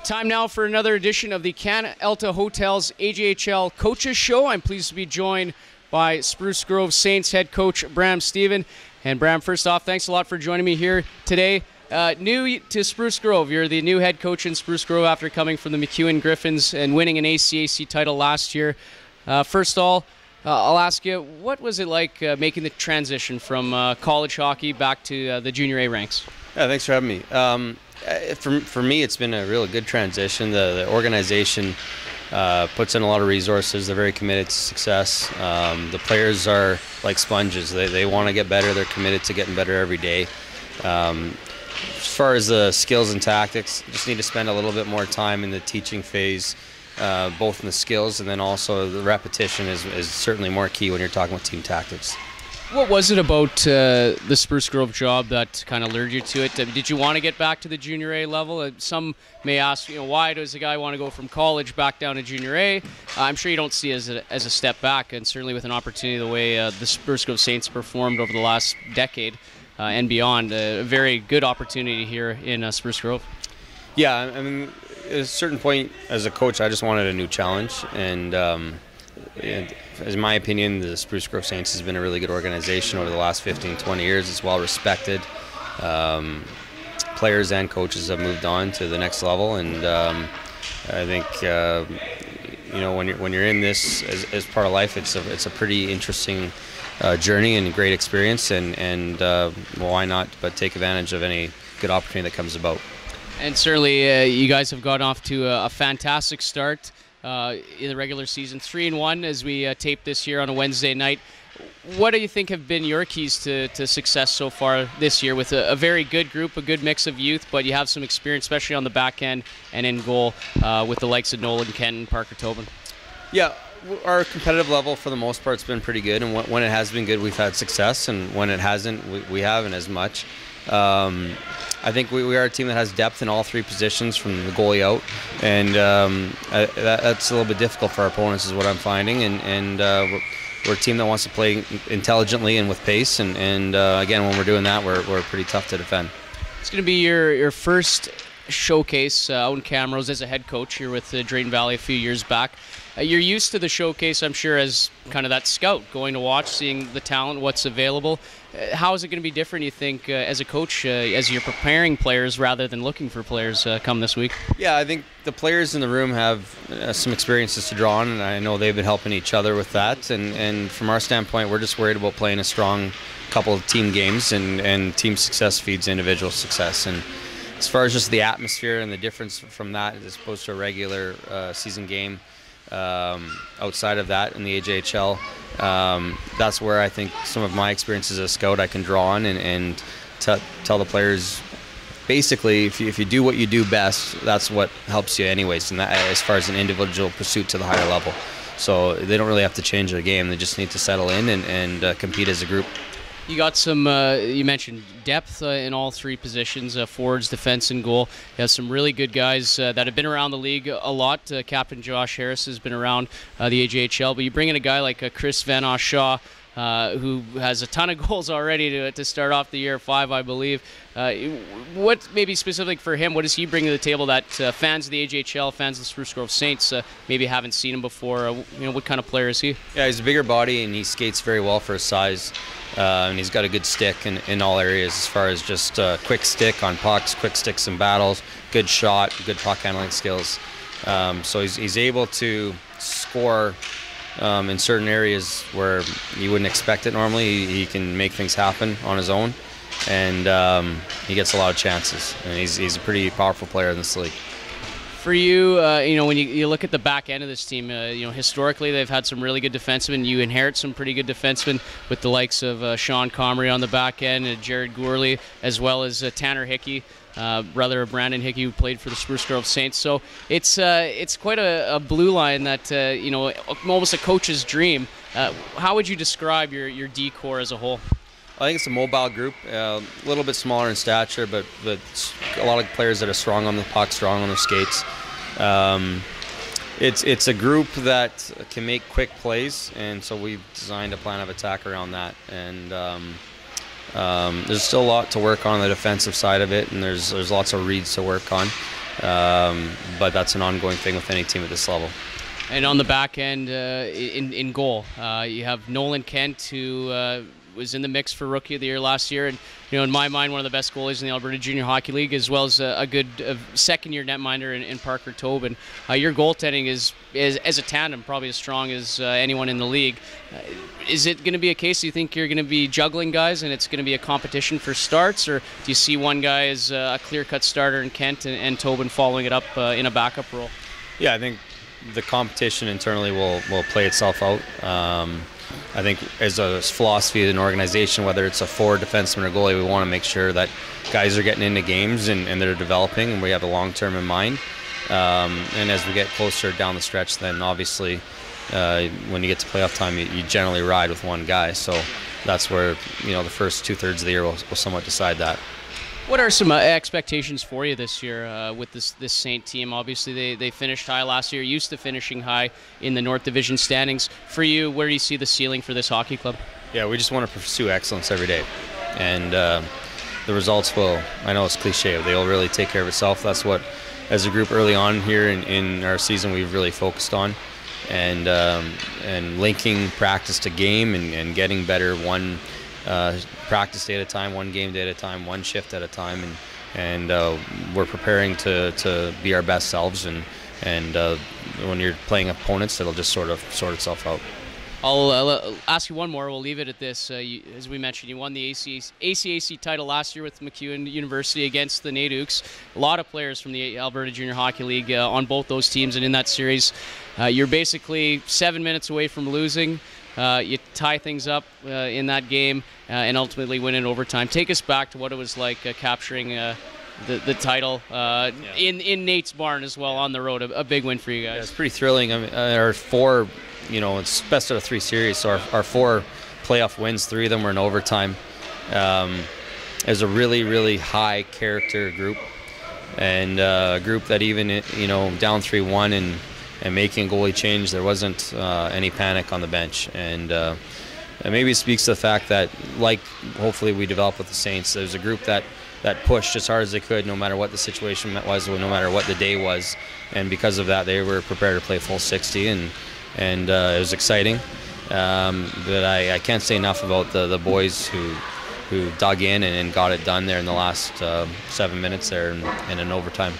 Time now for another edition of the CanAlta Hotel's AJHL Coaches Show. I'm pleased to be joined by Spruce Grove Saints head coach Bram Steven. And Bram, first off, thanks a lot for joining me here today. New to Spruce Grove, you're the new head coach in Spruce Grove after coming from the MacEwan Griffins and winning an ACAC title last year. First of all, I'll ask you, what was it like making the transition from college hockey back to the Junior A ranks? Yeah, thanks for having me. For me, it's been a really good transition. The organization puts in a lot of resources. They're very committed to success. The players are like sponges. They want to get better. They're committed to getting better every day. As far as the skills and tactics, you just need to spend a little bit more time in the teaching phase, both in the skills and then also the repetition is certainly more key when you're talking about team tactics. What was it about the Spruce Grove job that kind of lured you to it? Did you want to get back to the Junior A level? Some may ask, why does a guy want to go from college back down to Junior A? I'm sure you don't see it as a step back, and certainly with an opportunity the way the Spruce Grove Saints performed over the last decade and beyond, a very good opportunity here in Spruce Grove. Yeah, I mean, at a certain point as a coach, I just wanted a new challenge, and in my opinion, the Spruce Grove Saints has been a really good organization over the last 15, 20 years. It's well respected. Players and coaches have moved on to the next level, and I think when you're in this as part of life, it's a pretty interesting journey and a great experience, and why not but take advantage of any good opportunity that comes about. And certainly you guys have gotten off to a fantastic start in the regular season, 3-1 as we tape this here on a Wednesday night. What do you think have been your keys to success so far this year with a very good group, a good mix of youth, but you have some experience, especially on the back end and in goal with the likes of Nolan Kent and Parker Tobin? Yeah, our competitive level for the most part has been pretty good, and when it has been good, we've had success, and when it hasn't, we haven't as much. I think we are a team that has depth in all three positions from the goalie out, and that's a little bit difficult for our opponents is what I'm finding, and we're a team that wants to play intelligently and with pace, and again, when we're doing that, we're pretty tough to defend. It's going to be your first showcase out in Camrose as a head coach. You're with Drayton Valley a few years back. You're used to the showcase, I'm sure, as kind of that scout, going to watch, seeing the talent, what's available. How is it going to be different, you think, as a coach, as you're preparing players rather than looking for players come this week? Yeah, I think the players in the room have some experiences to draw on, and I know they've been helping each other with that. And from our standpoint, we're just worried about playing a strong couple of team games, and team success feeds individual success. And as far as just the atmosphere and the difference from that as opposed to a regular season game, outside of that in the AJHL, that's where I think some of my experience as a scout I can draw on and tell the players basically if you do what you do best, that's what helps you anyways, and that, as far as an individual pursuit to the higher level. So they don't really have to change their game, they just need to settle in and compete as a group. You got some, you mentioned depth in all three positions, forwards, defense, and goal. You have some really good guys that have been around the league a lot. Captain Josh Harris has been around the AJHL, but you bring in a guy like Chris Van Shaw, who has a ton of goals already to start off the year, 5, I believe. What maybe specific for him, what does he bring to the table that fans of the AJHL, fans of the Spruce Grove Saints maybe haven't seen him before? What kind of player is he? Yeah, he's a bigger body and he skates very well for his size. And he's got a good stick in all areas as far as just quick stick on pucks, quick sticks in battles, good shot, good puck handling skills. So he's able to score in certain areas where you wouldn't expect it normally. He can make things happen on his own, and he gets a lot of chances. And he's a pretty powerful player in this league. For you, when you look at the back end of this team, historically they've had some really good defensemen. You inherit some pretty good defensemen with the likes of Sean Comrie on the back end, and Jared Gourley, as well as Tanner Hickey, brother of Brandon Hickey, who played for the Spruce Grove Saints. So it's quite a blue line that almost a coach's dream. How would you describe your D core as a whole? I think it's a mobile group, a little bit smaller in stature, but a lot of players that are strong on the puck, strong on their skates. It's a group that can make quick plays, and so we've designed a plan of attack around that. And there's still a lot to work on the defensive side of it, and there's lots of reads to work on. But that's an ongoing thing with any team at this level. And on the back end, in goal, you have Nolan Kent, who was in the mix for Rookie of the Year last year, and in my mind, one of the best goalies in the Alberta Junior Hockey League, as well as a good second-year netminder in Parker Tobin. Your goaltending is as a tandem probably as strong as anyone in the league. Is it going to be a case you think you're going to be juggling guys and it's going to be a competition for starts, or do you see one guy as a clear-cut starter in Kent and Tobin following it up in a backup role? Yeah, I think the competition internally will play itself out. I think as a philosophy of an organization, whether it's a forward, defenseman, or goalie, we want to make sure that guys are getting into games and they're developing, and we have the long term in mind. And as we get closer down the stretch, then obviously when you get to playoff time, you generally ride with one guy. So that's where the first 2/3 of the year will somewhat decide that. What are some expectations for you this year with this Saint team? Obviously, they finished high last year, used to finishing high in the North Division standings. For you, where do you see the ceiling for this hockey club? Yeah, we just want to pursue excellence every day. And the results will, I know it's cliche, but they'll really take care of itself. That's what, as a group early on here in our season, we've really focused on. And linking practice to game and getting better one practice day at a time, one game day at a time, one shift at a time, and we're preparing to be our best selves, and when you're playing opponents, it'll just sort itself out. I'll ask you one more. We'll leave it at this. As we mentioned, you won the ACAC title last year with MacEwan University against the Nadukes. A lot of players from the Alberta Junior Hockey League on both those teams, and in that series, you're basically 7 minutes away from losing. You tie things up in that game and ultimately win in overtime. Take us back to what it was like capturing the title in Nate's barn as well on the road. A big win for you guys. Yeah, it's pretty thrilling. I mean, our four, it's best out of 3 series, so our 4 playoff wins, 3 of them were in overtime. It was a really, really high character group, and a group that even down 3-1 and making a goalie change, there wasn't any panic on the bench. And maybe it speaks to the fact that, like hopefully we develop with the Saints, there's a group that pushed as hard as they could, no matter what the situation was, no matter what the day was. And because of that, they were prepared to play full 60, and it was exciting. But I can't say enough about the boys who dug in and got it done there in the last 7 minutes there in an overtime.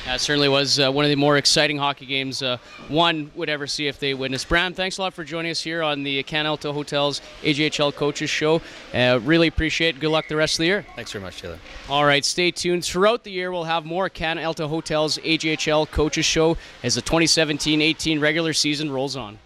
It certainly was one of the more exciting hockey games one would ever see if they witnessed. Bram, thanks a lot for joining us here on the CanAlta Hotels AJHL Coaches Show. Really appreciate it. Good luck the rest of the year. Thanks very much, Taylor. All right, stay tuned. Throughout the year, we'll have more CanAlta Hotels AJHL Coaches Show as the 2017-18 regular season rolls on.